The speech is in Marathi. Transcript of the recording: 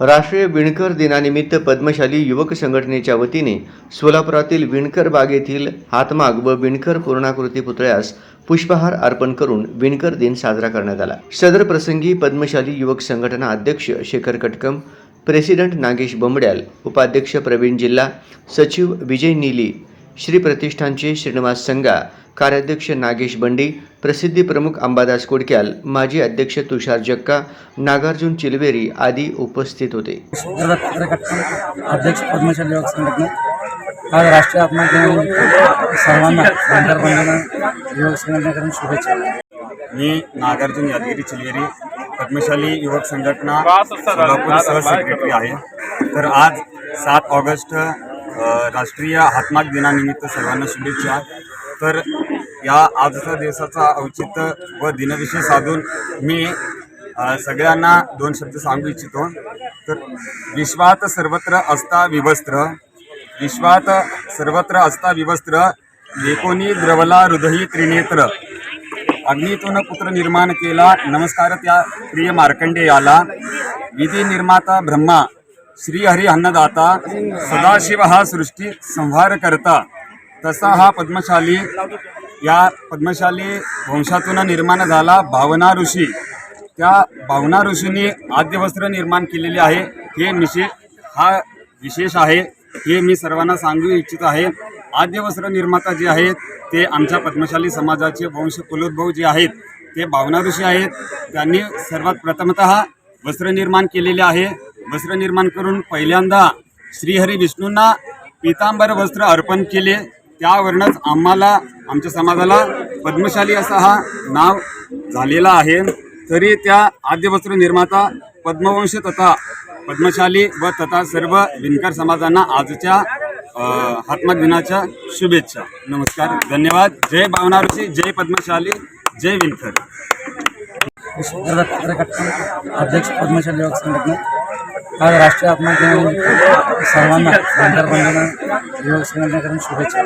राष्ट्रीय विणकर दिनानिमित्त पद्मशाली युवक संघटनेच्या वतीने सोलापुरातील विणकर बाग येथील हातमाग व विणकर पूर्णाकृती पुतळ्यास पुष्पहार अर्पण करून विणकर दिन साजरा करण्यात आला। सदर प्रसंगी पद्मशाली युवक संघटना अध्यक्ष शेखर कटकम, प्रेसिडेंट नागेश बोंबड्याल, उपाध्यक्ष प्रवीण जिल्हा, सचिव विजय नीली, श्री प्रतिष्ठानचे श्रीनिवास संगा, कार्याध्यक्ष नागेश बंडी, प्रसिद्धी प्रमुख अंबादास कोडक्याल, माजी अध्यक्ष तुषार जक्का, नागार्जुन चिलवेरी आदी उपस्थित होते। अध्यक्ष पद्मशाली युवक संघटना आज राष्ट्रीय हातमाग दिनानिमित्त सर्वांना विणकर बंधूंना युवक संघटनेकडून शुभेच्छा। मी नागार्जुन यादगिरी चिलवेरी, पद्मशाली युवक संघटना सोलापूर सह सेक्रेटरी आहे। तर आज 7 ऑगस्ट राष्ट्रीय हातमाग दिनानिमित्त सर्वांना शुभेच्छा। तर या आजच्या दिवसाचा औचित्य व दिनविषय साधून मी सगळ्यांना 2 शब्द सांगू इच्छितो। तर विश्वात सर्वत्र असता विवस्त्र, विश्वात सर्वत्र असता विवस्त्र, लेकोनी द्रवला हृदयी त्रिनेत्र, अग्नीतून पुत्र निर्माण केला, नमस्कार त्या प्रिय मार्कंडेयाला, विधी निर्माता ब्रह्मा, श्रीहरी अन्नदाता, सदाशिव हा सृष्टी संहार करता, तसा हा पद्मशाली या पद्मशाली वंशातून निर्माण झाला भावना ऋषी। त्या भावना ऋषींनी आद्यवस्त्र निर्माण केलेले आहे। हा विशेष आहे, हे मी सर्वांना सांगू इच्छित आहे। आद्यवस्त्र निर्माता जे आहेत ते आमच्या पद्मशाली समाजाचे वंश कुलोद्भव जे आहेत ते भावना ऋषी आहेत। त्यांनी सर्वात प्रथमतः वस्त्र निर्माण केलेले आहे। वस्त्र निर्माण करून पहिल्यांदा श्रीहरी विष्णूंना पीतांबर वस्त्र अर्पण केले। त्यावरूनच आम्हाला आमच्या समाजाला पद्मशाली असा हा नाव झालेला आहे। तरी त्या आद्यवस्त्र निर्माता पद्मवंश तथा पद्मशाली व तथा सर्व विणकर समाजांना आजच्या हातमाग दिनाच्या शुभेच्छा। नमस्कार, धन्यवाद। जय भावना ऋषी, जय पद्मशाली, जय विणकर। अध्यक्ष पद्मशाली युवक संघटना आज राष्ट्रीय हातमाग दिनानिमित्त सर्वांना विणकर बंधूंना युवक संघटनेकडून शुभेच्छा।